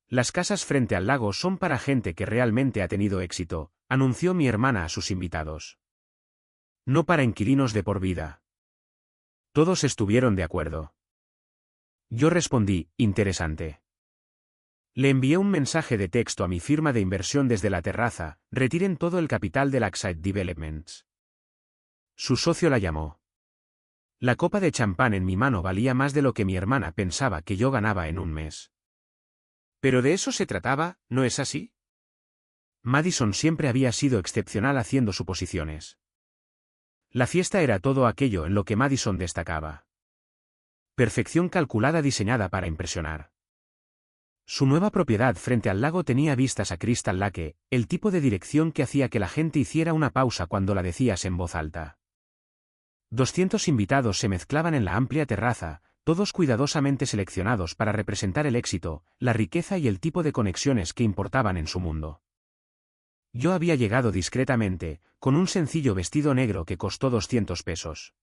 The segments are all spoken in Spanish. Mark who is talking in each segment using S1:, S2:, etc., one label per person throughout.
S1: Las casas frente al lago son para gente que realmente ha tenido éxito, anunció mi hermana a sus invitados. No para inquilinos de por vida. Todos estuvieron de acuerdo. Yo respondí, interesante. Le envié un mensaje de texto a mi firma de inversión desde la terraza: retiren todo el capital de Lakeside Developments. Su socio la llamó. La copa de champán en mi mano valía más de lo que mi hermana pensaba que yo ganaba en un mes. Pero de eso se trataba, ¿no es así? Madison siempre había sido excepcional haciendo suposiciones. La fiesta era todo aquello en lo que Madison destacaba. Perfección calculada diseñada para impresionar. Su nueva propiedad frente al lago tenía vistas a Crystal Lake, el tipo de dirección que hacía que la gente hiciera una pausa cuando la decías en voz alta. 200 invitados se mezclaban en la amplia terraza, todos cuidadosamente seleccionados para representar el éxito, la riqueza y el tipo de conexiones que importaban en su mundo. Yo había llegado discretamente, con un sencillo vestido negro que costó 200 pesos.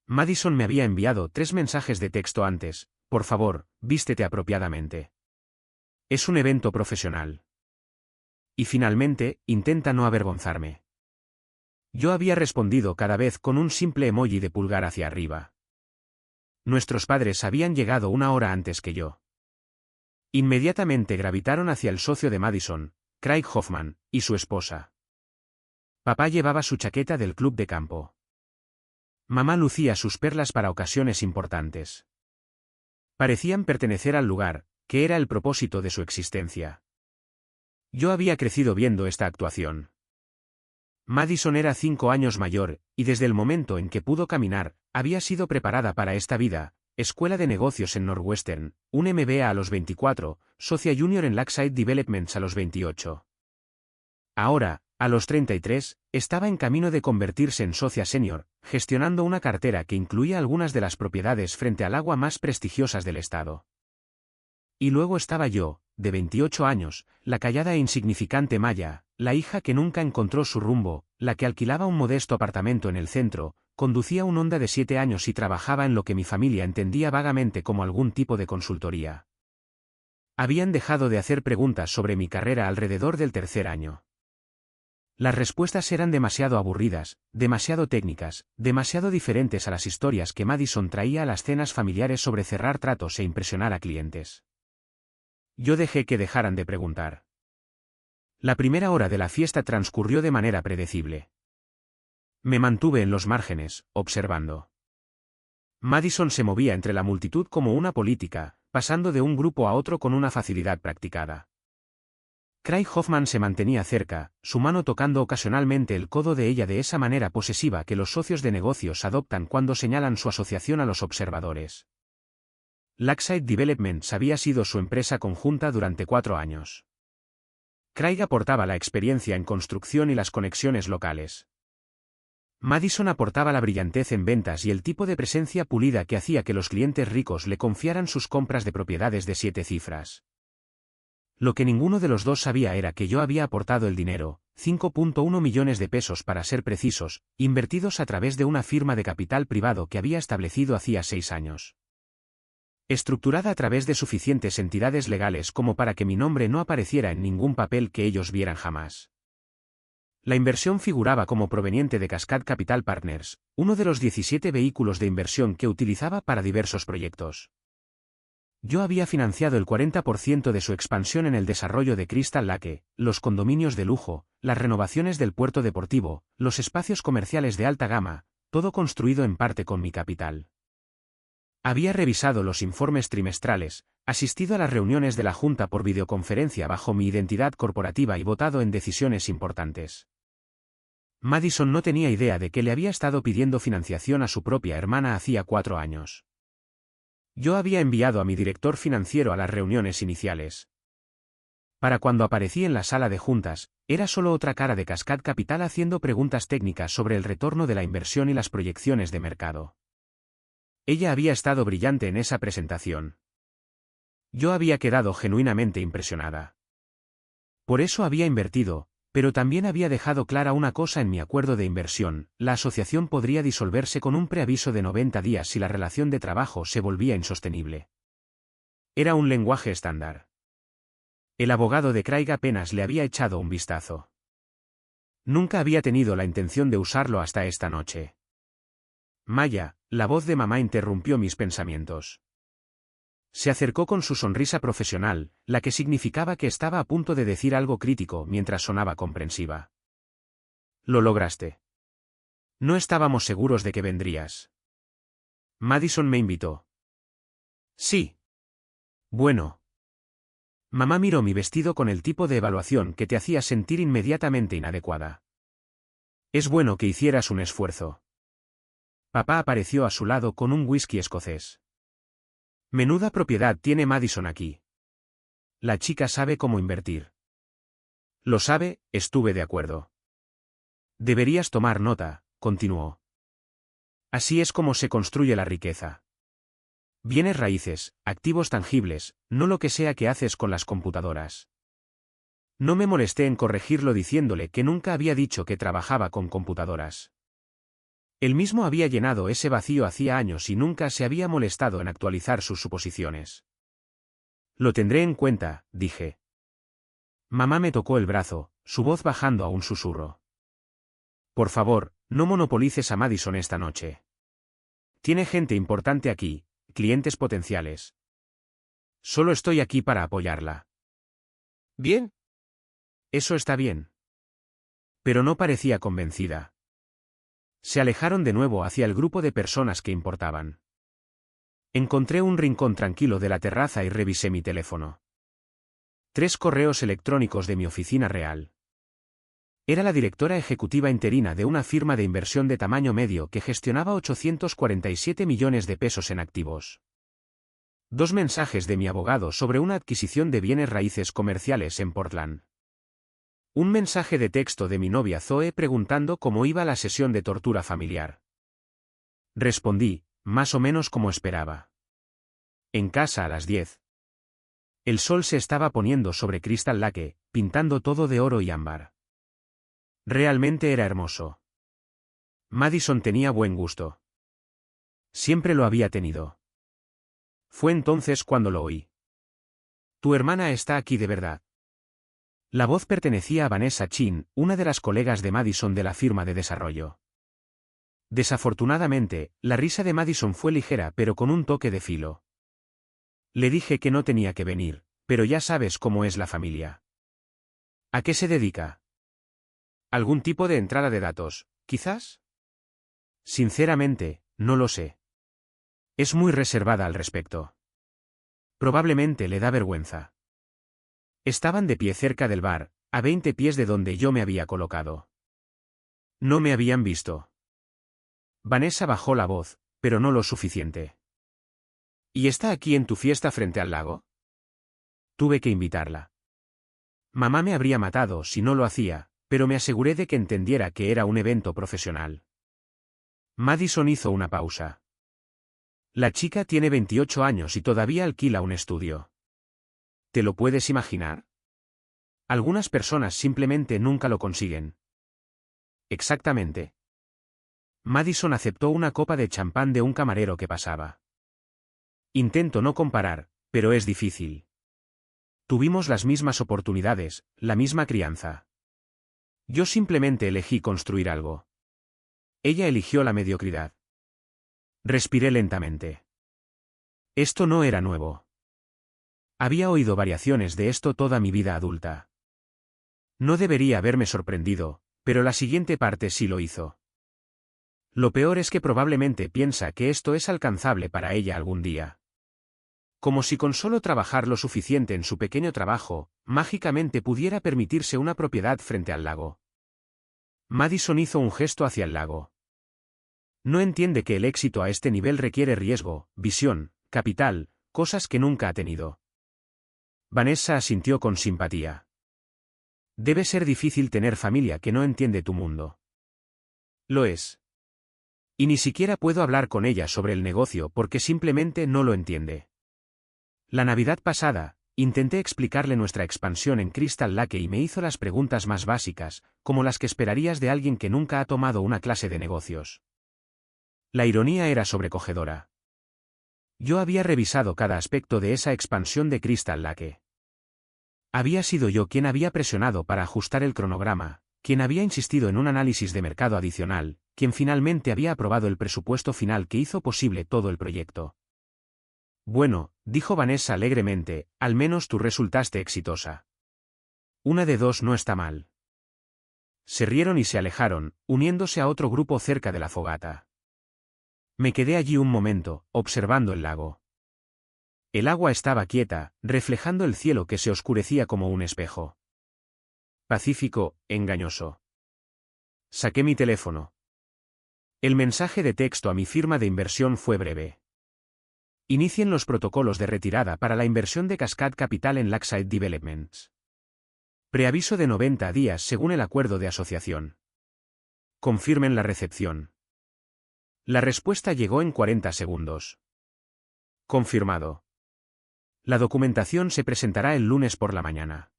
S1: Madison me había enviado 3 mensajes de texto antes: por favor, vístete apropiadamente. Es un evento profesional. Y finalmente, intenta no avergonzarme. Yo había respondido cada vez con un simple emoji de pulgar hacia arriba. Nuestros padres habían llegado 1 hora antes que yo. Inmediatamente gravitaron hacia el socio de Madison, Craig Hoffman, y su esposa. Papá llevaba su chaqueta del club de campo. Mamá lucía sus perlas para ocasiones importantes. Parecían pertenecer al lugar, que era el propósito de su existencia. Yo había crecido viendo esta actuación. Madison era 5 años mayor, y desde el momento en que pudo caminar, había sido preparada para esta vida: escuela de negocios en Northwestern, un MBA a los 24, socia junior en Lakeside Developments a los 28. Ahora, a los 33, estaba en camino de convertirse en socia senior, gestionando una cartera que incluía algunas de las propiedades frente al agua más prestigiosas del estado. Y luego estaba yo, de 28 años, la callada e insignificante Maya, la hija que nunca encontró su rumbo, la que alquilaba un modesto apartamento en el centro, conducía un Honda de 7 años y trabajaba en lo que mi familia entendía vagamente como algún tipo de consultoría. Habían dejado de hacer preguntas sobre mi carrera alrededor del 3er año. Las respuestas eran demasiado aburridas, demasiado técnicas, demasiado diferentes a las historias que Madison traía a las cenas familiares sobre cerrar tratos e impresionar a clientes. Yo dejé que dejaran de preguntar. La primera hora de la fiesta transcurrió de manera predecible. Me mantuve en los márgenes, observando. Madison se movía entre la multitud como una política, pasando de un grupo a otro con una facilidad practicada. Craig Hoffman se mantenía cerca, su mano tocando ocasionalmente el codo de ella de esa manera posesiva que los socios de negocios adoptan cuando señalan su asociación a los observadores. Lakeside Developments había sido su empresa conjunta durante 4 años. Craig aportaba la experiencia en construcción y las conexiones locales. Madison aportaba la brillantez en ventas y el tipo de presencia pulida que hacía que los clientes ricos le confiaran sus compras de propiedades de 7 cifras. Lo que ninguno de los dos sabía era que yo había aportado el dinero, 5.1 millones de pesos para ser precisos, invertidos a través de una firma de capital privado que había establecido hacía 6 años. Estructurada a través de suficientes entidades legales como para que mi nombre no apareciera en ningún papel que ellos vieran jamás. La inversión figuraba como proveniente de Cascade Capital Partners, uno de los 17 vehículos de inversión que utilizaba para diversos proyectos. Yo había financiado el 40% de su expansión en el desarrollo de Crystal Lake, los condominios de lujo, las renovaciones del puerto deportivo, los espacios comerciales de alta gama, todo construido en parte con mi capital. Había revisado los informes trimestrales, asistido a las reuniones de la Junta por videoconferencia bajo mi identidad corporativa y votado en decisiones importantes. Madison no tenía idea de que le había estado pidiendo financiación a su propia hermana hacía 4 años. Yo había enviado a mi director financiero a las reuniones iniciales. Para cuando aparecí en la sala de juntas, era solo otra cara de Cascade Capital haciendo preguntas técnicas sobre el retorno de la inversión y las proyecciones de mercado. Ella había estado brillante en esa presentación. Yo había quedado genuinamente impresionada. Por eso había invertido, pero también había dejado clara una cosa en mi acuerdo de inversión: la asociación podría disolverse con un preaviso de 90 días si la relación de trabajo se volvía insostenible. Era un lenguaje estándar. El abogado de Craig apenas le había echado un vistazo. Nunca había tenido la intención de usarlo hasta esta noche. Maya, la voz de mamá interrumpió mis pensamientos. Se acercó con su sonrisa profesional, la que significaba que estaba a punto de decir algo crítico mientras sonaba comprensiva. Lo lograste. No estábamos seguros de que vendrías. Madison me invitó. Sí. Bueno. Mamá miró mi vestido con el tipo de evaluación que te hacía sentir inmediatamente inadecuada. Es bueno que hicieras un esfuerzo. Papá apareció a su lado con un whisky escocés. Menuda propiedad tiene Madison aquí. La chica sabe cómo invertir. Lo sabe, estuve de acuerdo. Deberías tomar nota, continuó. Así es como se construye la riqueza. Bienes raíces, activos tangibles, no lo que sea que haces con las computadoras. No me molesté en corregirlo diciéndole que nunca había dicho que trabajaba con computadoras. Él mismo había llenado ese vacío hacía años y nunca se había molestado en actualizar sus suposiciones. Lo tendré en cuenta, dije. Mamá me tocó el brazo, su voz bajando a un susurro. Por favor, no monopolices a Madison esta noche. Tiene gente importante aquí, clientes potenciales. Solo estoy aquí para apoyarla. Bien. Eso está bien. Pero no parecía convencida. Se alejaron de nuevo hacia el grupo de personas que importaban. Encontré un rincón tranquilo de la terraza y revisé mi teléfono. 3 correos electrónicos de mi oficina real. Era la directora ejecutiva interina de una firma de inversión de tamaño medio que gestionaba 847 millones de pesos en activos. 2 mensajes de mi abogado sobre una adquisición de bienes raíces comerciales en Portland. Un mensaje de texto de mi novia Zoe preguntando cómo iba la sesión de tortura familiar. Respondí, más o menos como esperaba. En casa a las 10. El sol se estaba poniendo sobre Crystal Lake, pintando todo de oro y ámbar. Realmente era hermoso. Madison tenía buen gusto. Siempre lo había tenido. Fue entonces cuando lo oí. Tu hermana está aquí de verdad. La voz pertenecía a Vanessa Chin, una de las colegas de Madison de la firma de desarrollo. Desafortunadamente, la risa de Madison fue ligera pero con un toque de filo. Le dije que no tenía que venir, pero ya sabes cómo es la familia. ¿A qué se dedica? ¿Algún tipo de entrada de datos, quizás? Sinceramente, no lo sé. Es muy reservada al respecto. Probablemente le da vergüenza. Estaban de pie cerca del bar, a 20 pies de donde yo me había colocado. No me habían visto. Vanessa bajó la voz, pero no lo suficiente. ¿Y está aquí en tu fiesta frente al lago? Tuve que invitarla. Mamá me habría matado si no lo hacía, pero me aseguré de que entendiera que era un evento profesional. Madison hizo una pausa. La chica tiene 28 años y todavía alquila un estudio. ¿Te lo puedes imaginar? Algunas personas simplemente nunca lo consiguen. Exactamente. Madison aceptó una copa de champán de un camarero que pasaba. Intento no comparar, pero es difícil. Tuvimos las mismas oportunidades, la misma crianza. Yo simplemente elegí construir algo. Ella eligió la mediocridad. Respiré lentamente. Esto no era nuevo. Había oído variaciones de esto toda mi vida adulta. No debería haberme sorprendido, pero la siguiente parte sí lo hizo. Lo peor es que probablemente piensa que esto es alcanzable para ella algún día. Como si con solo trabajar lo suficiente en su pequeño trabajo, mágicamente pudiera permitirse una propiedad frente al lago. Madison hizo un gesto hacia el lago. No entiende que el éxito a este nivel requiere riesgo, visión, capital, cosas que nunca ha tenido. Vanessa asintió con simpatía. Debe ser difícil tener familia que no entiende tu mundo. Lo es. Y ni siquiera puedo hablar con ella sobre el negocio porque simplemente no lo entiende. La Navidad pasada, intenté explicarle nuestra expansión en Crystal Lake y me hizo las preguntas más básicas, como las que esperarías de alguien que nunca ha tomado una clase de negocios. La ironía era sobrecogedora. Yo había revisado cada aspecto de esa expansión de Crystal Lake. Había sido yo quien había presionado para ajustar el cronograma, quien había insistido en un análisis de mercado adicional, quien finalmente había aprobado el presupuesto final que hizo posible todo el proyecto. Bueno, dijo Vanessa alegremente, al menos tú resultaste exitosa. Una de dos no está mal. Se rieron y se alejaron, uniéndose a otro grupo cerca de la fogata. Me quedé allí un momento, observando el lago. El agua estaba quieta, reflejando el cielo que se oscurecía como un espejo. Pacífico, engañoso. Saqué mi teléfono. El mensaje de texto a mi firma de inversión fue breve. Inicien los protocolos de retirada para la inversión de Cascade Capital en Lakeside Developments. Preaviso de 90 días según el acuerdo de asociación. Confirmen la recepción. La respuesta llegó en 40 segundos. Confirmado. La documentación se presentará el lunes por la mañana.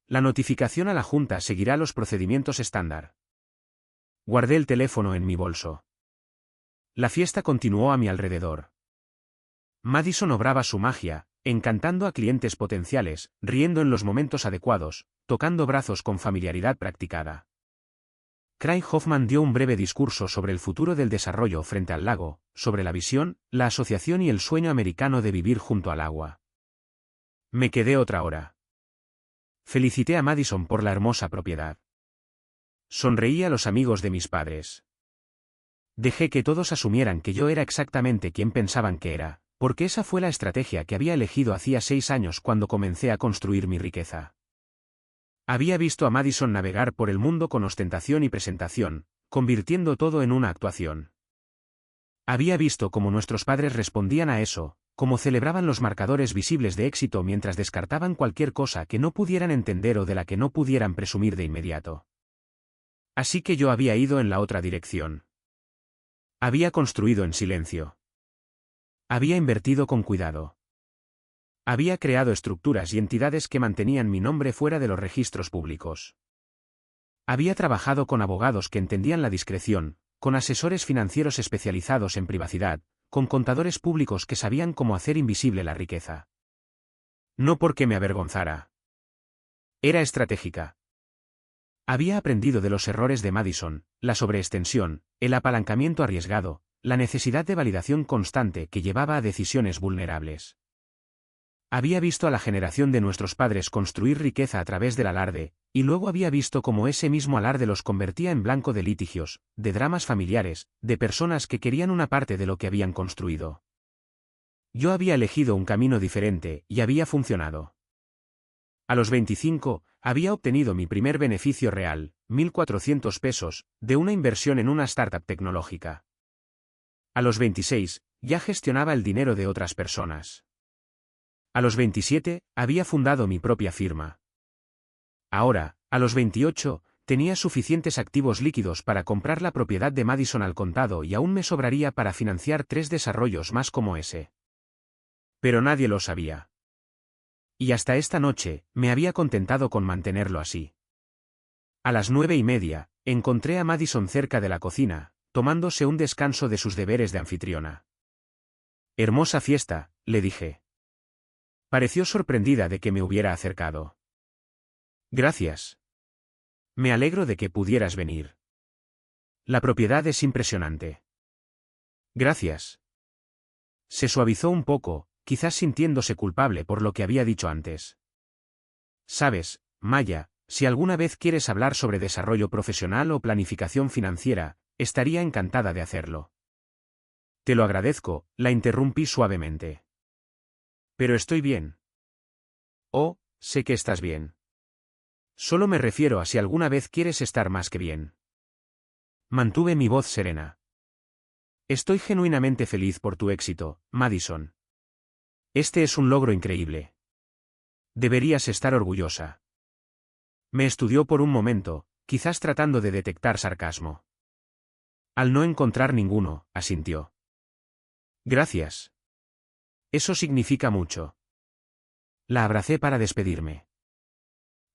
S1: La notificación a la Junta seguirá los procedimientos estándar. Guardé el teléfono en mi bolso. La fiesta continuó a mi alrededor. Madison obraba su magia, encantando a clientes potenciales, riendo en los momentos adecuados, tocando brazos con familiaridad practicada. Craig Hoffman dio un breve discurso sobre el futuro del desarrollo frente al lago, sobre la visión, la asociación y el sueño americano de vivir junto al agua. Me quedé otra hora. Felicité a Madison por la hermosa propiedad. Sonreí a los amigos de mis padres. Dejé que todos asumieran que yo era exactamente quien pensaban que era, porque esa fue la estrategia que había elegido hacía 6 años cuando comencé a construir mi riqueza. Había visto a Madison navegar por el mundo con ostentación y presentación, convirtiendo todo en una actuación. Había visto cómo nuestros padres respondían a eso, cómo celebraban los marcadores visibles de éxito mientras descartaban cualquier cosa que no pudieran entender o de la que no pudieran presumir de inmediato. Así que yo había ido en la otra dirección. Había construido en silencio. Había invertido con cuidado. Había creado estructuras y entidades que mantenían mi nombre fuera de los registros públicos. Había trabajado con abogados que entendían la discreción, con asesores financieros especializados en privacidad, con contadores públicos que sabían cómo hacer invisible la riqueza. No porque me avergonzara. Era estratégica. Había aprendido de los errores de Madison, la sobreextensión, el apalancamiento arriesgado, la necesidad de validación constante que llevaba a decisiones vulnerables. Había visto a la generación de nuestros padres construir riqueza a través del alarde, y luego había visto cómo ese mismo alarde los convertía en blanco de litigios, de dramas familiares, de personas que querían una parte de lo que habían construido. Yo había elegido un camino diferente, y había funcionado. A los 25, había obtenido mi primer beneficio real, 1.400 pesos, de una inversión en una startup tecnológica. A los 26, ya gestionaba el dinero de otras personas. A los 27, había fundado mi propia firma. Ahora, a los 28, tenía suficientes activos líquidos para comprar la propiedad de Madison al contado y aún me sobraría para financiar 3 desarrollos más como ese. Pero nadie lo sabía. Y hasta esta noche, me había contentado con mantenerlo así. A las 9:30, encontré a Madison cerca de la cocina, tomándose un descanso de sus deberes de anfitriona. Hermosa fiesta, le dije. Pareció sorprendida de que me hubiera acercado. Gracias. Me alegro de que pudieras venir. La propiedad es impresionante. Gracias. Se suavizó un poco, quizás sintiéndose culpable por lo que había dicho antes. Sabes, Maya, si alguna vez quieres hablar sobre desarrollo profesional o planificación financiera, estaría encantada de hacerlo. Te lo agradezco, la interrumpí suavemente. Pero estoy bien. Oh, sé que estás bien. Solo me refiero a si alguna vez quieres estar más que bien. Mantuve mi voz serena. Estoy genuinamente feliz por tu éxito, Madison. Este es un logro increíble. Deberías estar orgullosa. Me estudió por un momento, quizás tratando de detectar sarcasmo. Al no encontrar ninguno, asintió. Gracias. Eso significa mucho. La abracé para despedirme.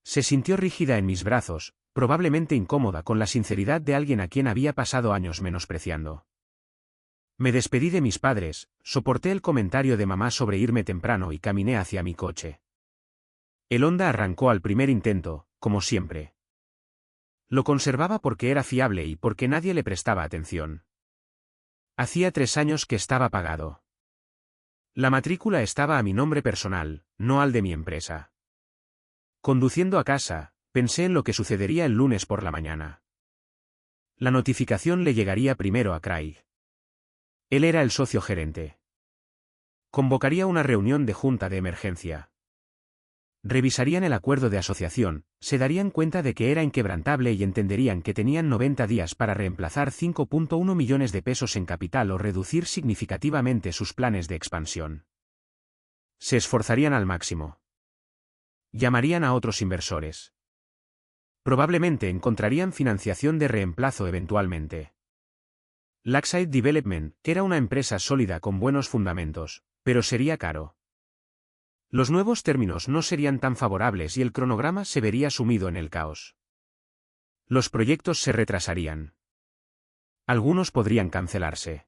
S1: Se sintió rígida en mis brazos, probablemente incómoda con la sinceridad de alguien a quien había pasado años menospreciando. Me despedí de mis padres, soporté el comentario de mamá sobre irme temprano y caminé hacia mi coche. El Honda arrancó al primer intento, como siempre. Lo conservaba porque era fiable y porque nadie le prestaba atención. Hacía 3 años que estaba pagado. La matrícula estaba a mi nombre personal, no al de mi empresa. Conduciendo a casa, pensé en lo que sucedería el lunes por la mañana. La notificación le llegaría primero a Craig. Él era el socio gerente. Convocaría una reunión de junta de emergencia. Revisarían el acuerdo de asociación, se darían cuenta de que era inquebrantable y entenderían que tenían 90 días para reemplazar 5,1 millones de pesos en capital o reducir significativamente sus planes de expansión. Se esforzarían al máximo. Llamarían a otros inversores. Probablemente encontrarían financiación de reemplazo eventualmente. Lakeside Development, que era una empresa sólida con buenos fundamentos, pero sería caro. Los nuevos términos no serían tan favorables y el cronograma se vería sumido en el caos. Los proyectos se retrasarían. Algunos podrían cancelarse.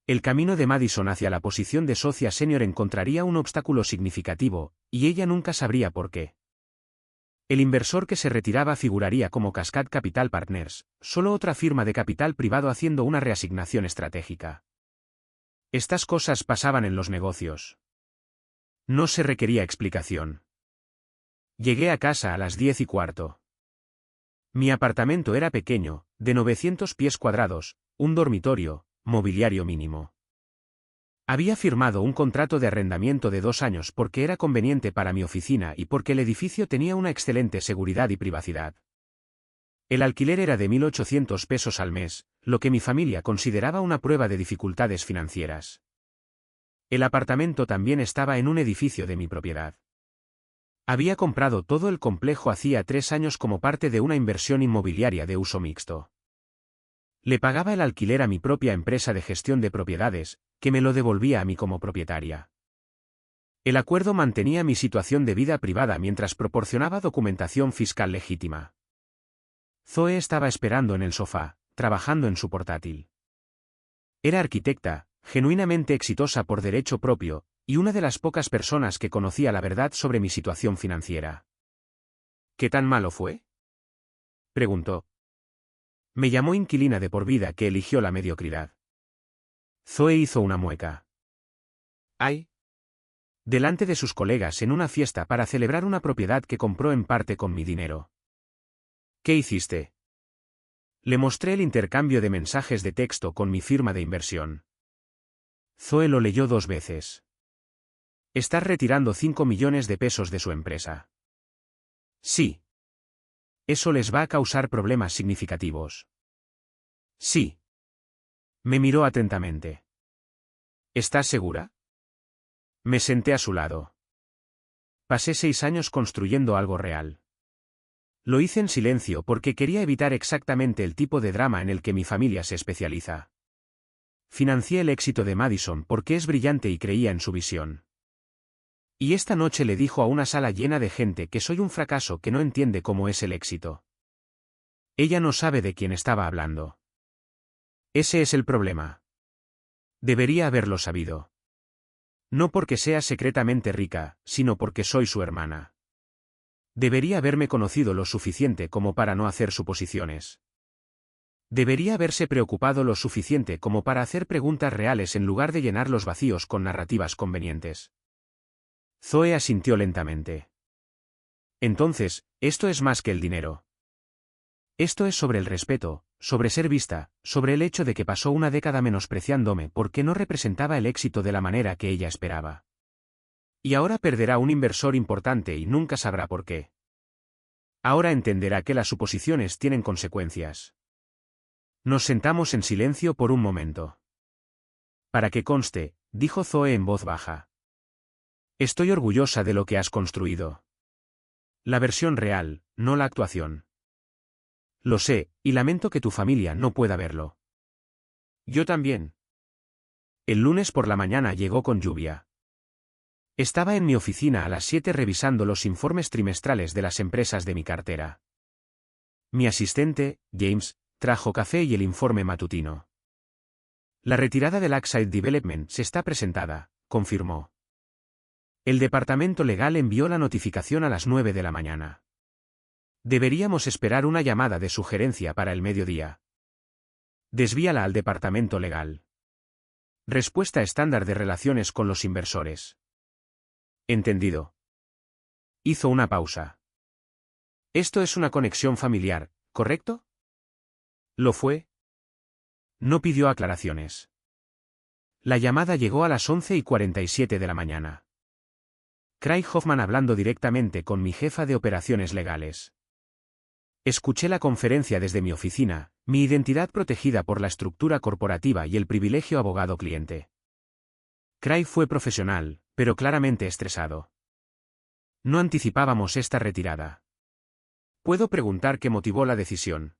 S1: El camino de Madison hacia la posición de socia senior encontraría un obstáculo significativo, y ella nunca sabría por qué. El inversor que se retiraba figuraría como Cascade Capital Partners, solo otra firma de capital privado haciendo una reasignación estratégica. Estas cosas pasaban en los negocios. No se requería explicación. Llegué a casa a las 10:15. Mi apartamento era pequeño, de 900 pies cuadrados, un dormitorio, mobiliario mínimo. Había firmado un contrato de arrendamiento de 2 años porque era conveniente para mi oficina y porque el edificio tenía una excelente seguridad y privacidad. El alquiler era de 1.800 pesos al mes, lo que mi familia consideraba una prueba de dificultades financieras. El apartamento también estaba en un edificio de mi propiedad. Había comprado todo el complejo hacía 3 años como parte de una inversión inmobiliaria de uso mixto. Le pagaba el alquiler a mi propia empresa de gestión de propiedades, que me lo devolvía a mí como propietaria. El acuerdo mantenía mi situación de vida privada mientras proporcionaba documentación fiscal legítima. Zoe estaba esperando en el sofá, trabajando en su portátil. Era arquitecta, genuinamente exitosa por derecho propio, y una de las pocas personas que conocía la verdad sobre mi situación financiera. ¿Qué tan malo fue?, preguntó. Me llamó inquilina de por vida que eligió la mediocridad. Zoe hizo una mueca. ¡Ay! Delante de sus colegas en una fiesta para celebrar una propiedad que compró en parte con mi dinero. ¿Qué hiciste? Le mostré el intercambio de mensajes de texto con mi firma de inversión. Zoe lo leyó 2 veces. Estás retirando 5 millones de pesos de su empresa. Sí. Eso les va a causar problemas significativos. Sí. Me miró atentamente. ¿Estás segura? Me senté a su lado. Pasé 6 años construyendo algo real. Lo hice en silencio porque quería evitar exactamente el tipo de drama en el que mi familia se especializa. Financié el éxito de Madison porque es brillante y creía en su visión. Y esta noche le dijo a una sala llena de gente que soy un fracaso que no entiende cómo es el éxito. Ella no sabe de quién estaba hablando. Ese es el problema. Debería haberlo sabido. No porque sea secretamente rica, sino porque soy su hermana. Debería haberme conocido lo suficiente como para no hacer suposiciones. Debería haberse preocupado lo suficiente como para hacer preguntas reales en lugar de llenar los vacíos con narrativas convenientes. Zoe asintió lentamente. Entonces, esto es más que el dinero. Esto es sobre el respeto, sobre ser vista, sobre el hecho de que pasó una década menospreciándome porque no representaba el éxito de la manera que ella esperaba. Y ahora perderá un inversor importante y nunca sabrá por qué. Ahora entenderá que las suposiciones tienen consecuencias. Nos sentamos en silencio por un momento. Para que conste, dijo Zoe en voz baja. Estoy orgullosa de lo que has construido. La versión real, no la actuación. Lo sé, y lamento que tu familia no pueda verlo. Yo también. El lunes por la mañana llegó con lluvia. Estaba en mi oficina a las 7 revisando los informes trimestrales de las empresas de mi cartera. Mi asistente, James, trajo café y el informe matutino. La retirada de Lakeside Development se está presentada, confirmó. El departamento legal envió la notificación a las 9 de la mañana. Deberíamos esperar una llamada de sugerencia para el mediodía. Desvíala al departamento legal. Respuesta estándar de relaciones con los inversores. Entendido. Hizo una pausa. Esto es una conexión familiar, ¿correcto? ¿Lo fue? No pidió aclaraciones. La llamada llegó a las 11:47 de la mañana. Craig Hoffman hablando directamente con mi jefa de operaciones legales. Escuché la conferencia desde mi oficina, mi identidad protegida por la estructura corporativa y el privilegio abogado-cliente. Craig fue profesional, pero claramente estresado. No anticipábamos esta retirada. ¿Puedo preguntar qué motivó la decisión?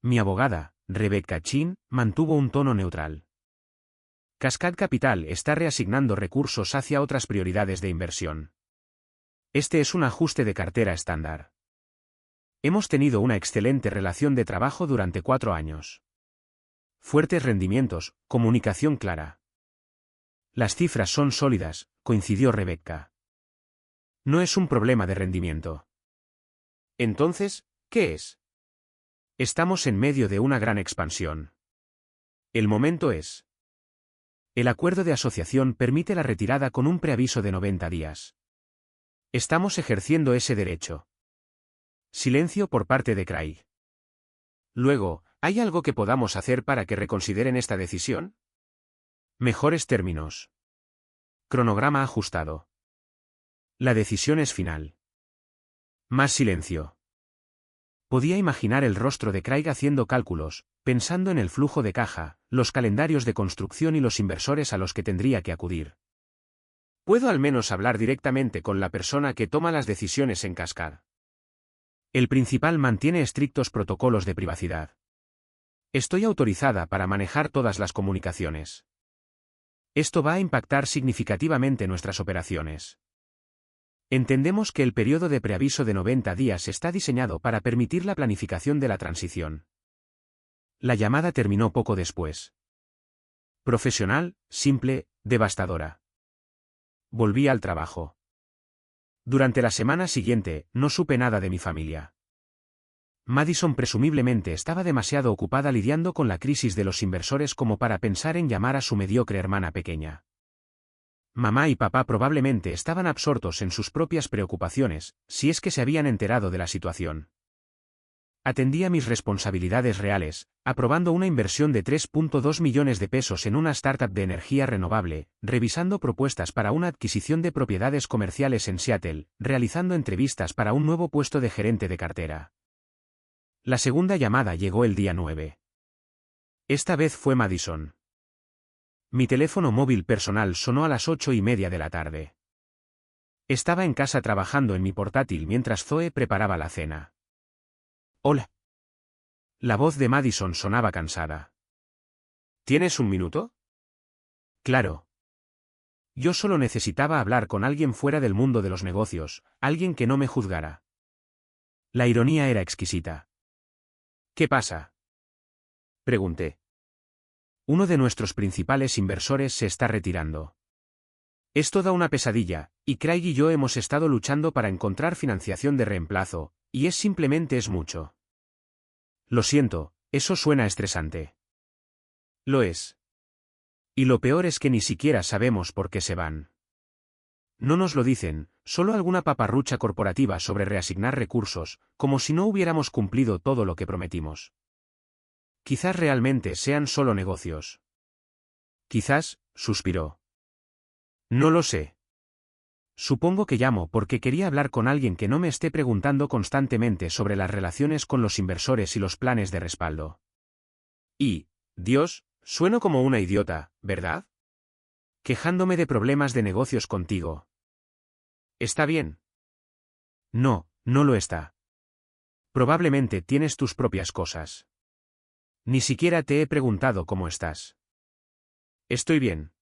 S1: Mi abogada, Rebecca Chin, mantuvo un tono neutral. Cascade Capital está reasignando recursos hacia otras prioridades de inversión. Este es un ajuste de cartera estándar. Hemos tenido una excelente relación de trabajo durante 4 años. Fuertes rendimientos, comunicación clara. Las cifras son sólidas, coincidió Rebecca. No es un problema de rendimiento. Entonces, ¿qué es? Estamos en medio de una gran expansión. El momento es. El acuerdo de asociación permite la retirada con un preaviso de 90 días. Estamos ejerciendo ese derecho. Silencio por parte de Craig. Luego, ¿hay algo que podamos hacer para que reconsideren esta decisión? Mejores términos. Cronograma ajustado. La decisión es final. Más silencio. Podía imaginar el rostro de Craig haciendo cálculos, pensando en el flujo de caja, los calendarios de construcción y los inversores a los que tendría que acudir. ¿Puedo al menos hablar directamente con la persona que toma las decisiones en Cascade? El principal mantiene estrictos protocolos de privacidad. Estoy autorizada para manejar todas las comunicaciones. Esto va a impactar significativamente nuestras operaciones. Entendemos que el periodo de preaviso de 90 días está diseñado para permitir la planificación de la transición. La llamada terminó poco después. Profesional, simple, devastadora. Volví al trabajo. Durante la semana siguiente, no supe nada de mi familia. Madison presumiblemente estaba demasiado ocupada lidiando con la crisis de los inversores como para pensar en llamar a su mediocre hermana pequeña. Mamá y papá probablemente estaban absortos en sus propias preocupaciones, si es que se habían enterado de la situación. Atendía mis responsabilidades reales, aprobando una inversión de 3.2 millones de pesos en una startup de energía renovable, revisando propuestas para una adquisición de propiedades comerciales en Seattle, realizando entrevistas para un nuevo puesto de gerente de cartera. La segunda llamada llegó el día 9. Esta vez fue Madison. Mi teléfono móvil personal sonó a las 8:30 de la tarde. Estaba en casa trabajando en mi portátil mientras Zoe preparaba la cena. Hola. La voz de Madison sonaba cansada. ¿Tienes un minuto? Claro. Yo solo necesitaba hablar con alguien fuera del mundo de los negocios, alguien que no me juzgara. La ironía era exquisita. ¿Qué pasa? Pregunté. Uno de nuestros principales inversores se está retirando. Es toda una pesadilla, y Craig y yo hemos estado luchando para encontrar financiación de reemplazo, y simplemente es mucho. Lo siento, eso suena estresante. Lo es. Y lo peor es que ni siquiera sabemos por qué se van. No nos lo dicen, solo alguna paparrucha corporativa sobre reasignar recursos, como si no hubiéramos cumplido todo lo que prometimos. Quizás realmente sean solo negocios. Quizás, suspiró. No lo sé. Supongo que llamo porque quería hablar con alguien que no me esté preguntando constantemente sobre las relaciones con los inversores y los planes de respaldo. Y, Dios, sueno como una idiota, ¿verdad? Quejándome de problemas de negocios contigo. ¿Está bien? No, no lo está. Probablemente tienes tus propias cosas. Ni siquiera te he preguntado cómo estás. Estoy bien.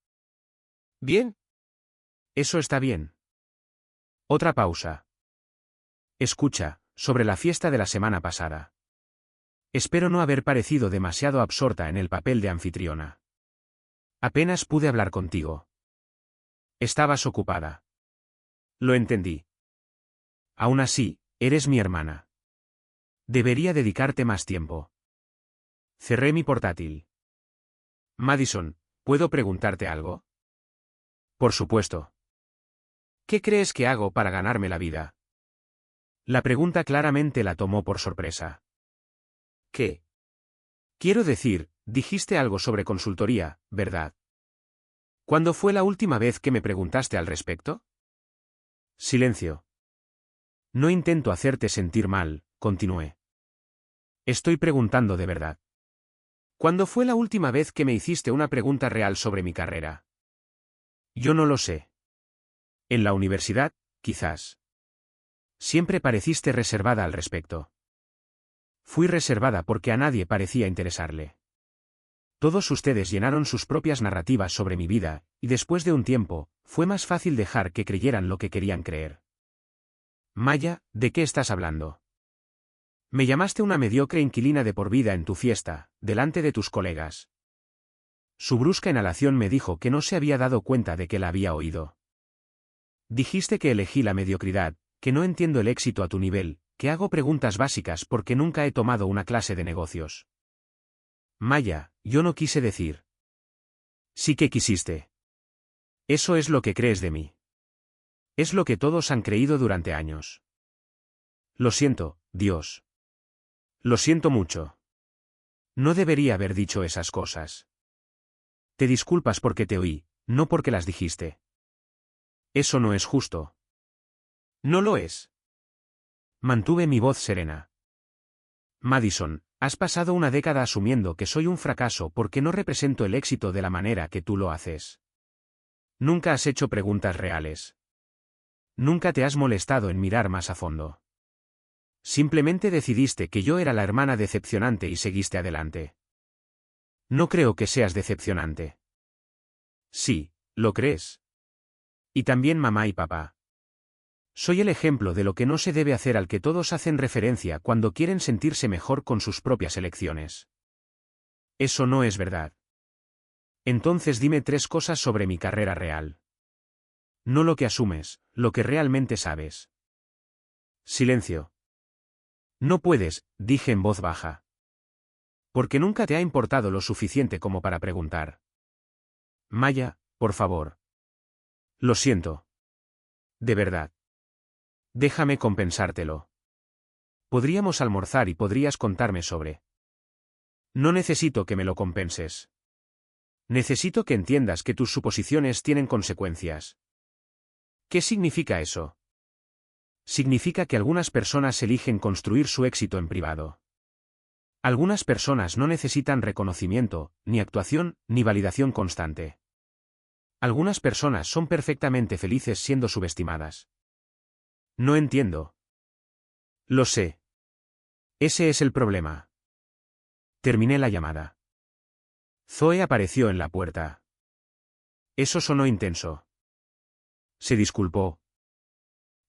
S1: ¿Bien? Eso está bien. Otra pausa. Escucha, sobre la fiesta de la semana pasada. Espero no haber parecido demasiado absorta en el papel de anfitriona. Apenas pude hablar contigo. Estabas ocupada. Lo entendí. Aún así, eres mi hermana. Debería dedicarte más tiempo. Cerré mi portátil. Madison, ¿puedo preguntarte algo? Por supuesto. ¿Qué crees que hago para ganarme la vida? La pregunta claramente la tomó por sorpresa. ¿Qué? Quiero decir, dijiste algo sobre consultoría, ¿verdad? ¿Cuándo fue la última vez que me preguntaste al respecto? Silencio. No intento hacerte sentir mal, continué. Estoy preguntando de verdad. ¿Cuándo fue la última vez que me hiciste una pregunta real sobre mi carrera? Yo no lo sé. En la universidad, quizás. Siempre pareciste reservada al respecto. Fui reservada porque a nadie parecía interesarle. Todos ustedes llenaron sus propias narrativas sobre mi vida, y después de un tiempo, fue más fácil dejar que creyeran lo que querían creer. Maya, ¿de qué estás hablando? Me llamaste una mediocre inquilina de por vida en tu fiesta, delante de tus colegas. Su brusca inhalación me dijo que no se había dado cuenta de que la había oído. Dijiste que elegí la mediocridad, que no entiendo el éxito a tu nivel, que hago preguntas básicas porque nunca he tomado una clase de negocios. Maya, yo no quise decir. Sí que quisiste. Eso es lo que crees de mí. Es lo que todos han creído durante años. Lo siento, Dios. Lo siento mucho. No debería haber dicho esas cosas. Te disculpas porque te oí, no porque las dijiste. Eso no es justo. No lo es. Mantuve mi voz serena. Madison, has pasado una década asumiendo que soy un fracaso porque no represento el éxito de la manera que tú lo haces. Nunca has hecho preguntas reales. Nunca te has molestado en mirar más a fondo. Simplemente decidiste que yo era la hermana decepcionante y seguiste adelante. No creo que seas decepcionante. Sí, ¿lo crees? Y también mamá y papá. Soy el ejemplo de lo que no se debe hacer al que todos hacen referencia cuando quieren sentirse mejor con sus propias elecciones. Eso no es verdad. Entonces dime 3 cosas sobre mi carrera real. No lo que asumes, lo que realmente sabes. Silencio. No puedes, dije en voz baja. Porque nunca te ha importado lo suficiente como para preguntar. Maya, por favor. Lo siento. De verdad. Déjame compensártelo. Podríamos almorzar y podrías contarme sobre. No necesito que me lo compenses. Necesito que entiendas que tus suposiciones tienen consecuencias. ¿Qué significa eso? Significa que algunas personas eligen construir su éxito en privado. Algunas personas no necesitan reconocimiento, ni actuación, ni validación constante. Algunas personas son perfectamente felices siendo subestimadas. No entiendo. Lo sé. Ese es el problema. Terminé la llamada. Zoe apareció en la puerta. Eso sonó intenso. Se disculpó.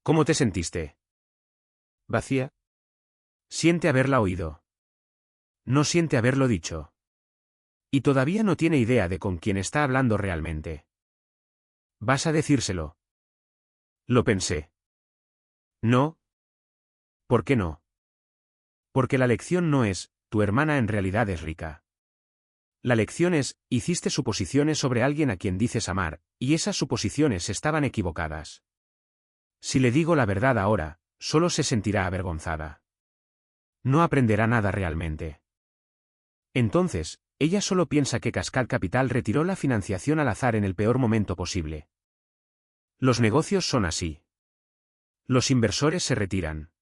S1: ¿Cómo te sentiste? ¿Vacía? Siente haberla oído. No siente haberlo dicho. Y todavía no tiene idea de con quién está hablando realmente. ¿Vas a decírselo? Lo pensé. No. ¿Por qué no? Porque la lección no es, tu hermana en realidad es rica. La lección es, hiciste suposiciones sobre alguien a quien dices amar, y esas suposiciones estaban equivocadas. Si le digo la verdad ahora, solo se sentirá avergonzada. No aprenderá nada realmente. Entonces, ella solo piensa que Cascade Capital retiró la financiación al azar en el peor momento posible. Los negocios son así. Los inversores se retiran.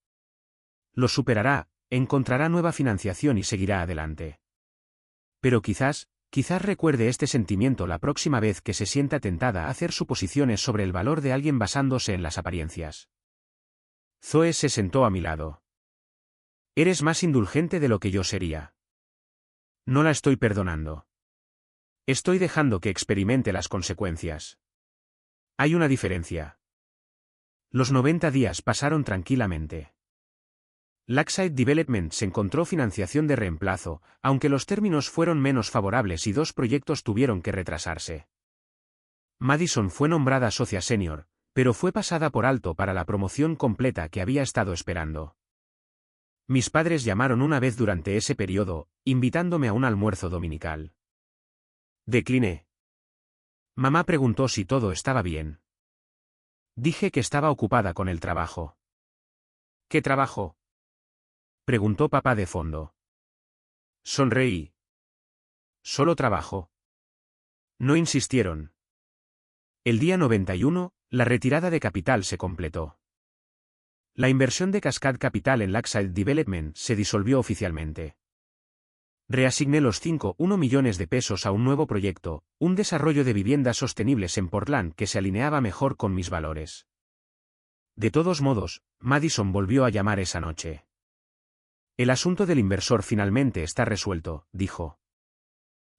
S1: Lo superará, encontrará nueva financiación y seguirá adelante. Pero quizás recuerde este sentimiento la próxima vez que se sienta tentada a hacer suposiciones sobre el valor de alguien basándose en las apariencias. Zoe se sentó a mi lado. Eres más indulgente de lo que yo sería. No la estoy perdonando. Estoy dejando que experimente las consecuencias. Hay una diferencia. Los 90 días pasaron tranquilamente. Lakeside Development se encontró financiación de reemplazo, aunque los términos fueron menos favorables y 2 proyectos tuvieron que retrasarse. Madison fue nombrada socia senior, pero fue pasada por alto para la promoción completa que había estado esperando. Mis padres llamaron una vez durante ese periodo, invitándome a un almuerzo dominical. Decliné. Mamá preguntó si todo estaba bien. Dije que estaba ocupada con el trabajo. ¿Qué trabajo?, preguntó papá de fondo. Sonreí. Solo trabajo. No insistieron. El día 91, la retirada de capital se completó. La inversión de Cascade Capital en Lakeside Development se disolvió oficialmente. Reasigné los 5,1 millones de pesos a un nuevo proyecto, un desarrollo de viviendas sostenibles en Portland que se alineaba mejor con mis valores. De todos modos, Madison volvió a llamar esa noche. El asunto del inversor finalmente está resuelto, dijo.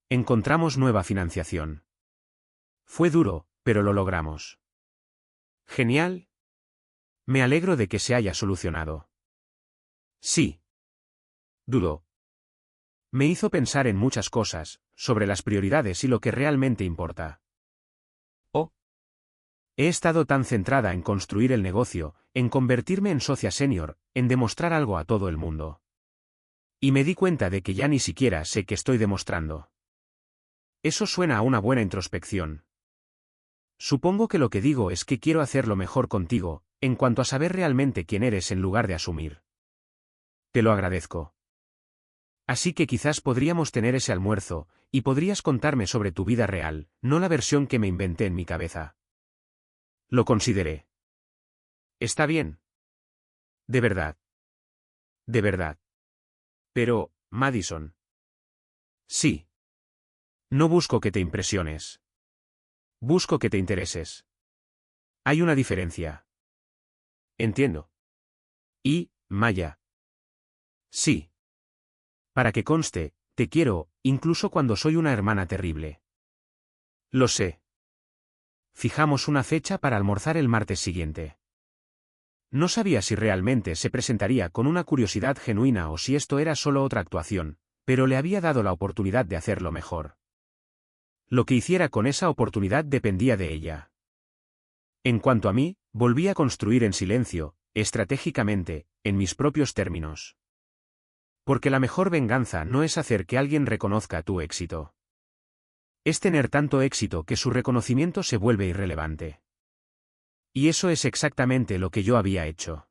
S1: Encontramos nueva financiación. Fue duro, pero lo logramos. Genial. Me alegro de que se haya solucionado. Sí. Dudó. Me hizo pensar en muchas cosas, sobre las prioridades y lo que realmente importa. Oh. He estado tan centrada en construir el negocio, en convertirme en socia senior, en demostrar algo a todo el mundo. Y me di cuenta de que ya ni siquiera sé qué estoy demostrando. Eso suena a una buena introspección. Supongo que lo que digo es que quiero hacerlo mejor contigo, en cuanto a saber realmente quién eres en lugar de asumir. Te lo agradezco. Así que quizás podríamos tener ese almuerzo, y podrías contarme sobre tu vida real, no la versión que me inventé en mi cabeza. Lo consideré. Está bien. De verdad. De verdad. Pero, Madison. Sí. No busco que te impresiones. Busco que te intereses. Hay una diferencia. Entiendo. Y, Maya. Sí. Para que conste, te quiero, incluso cuando soy una hermana terrible. Lo sé. Fijamos una fecha para almorzar el martes siguiente. No sabía si realmente se presentaría con una curiosidad genuina o si esto era solo otra actuación, pero le había dado la oportunidad de hacerlo mejor. Lo que hiciera con esa oportunidad dependía de ella. En cuanto a mí, volví a construir en silencio, estratégicamente, en mis propios términos. Porque la mejor venganza no es hacer que alguien reconozca tu éxito. Es tener tanto éxito que su reconocimiento se vuelve irrelevante. Y eso es exactamente lo que yo había hecho.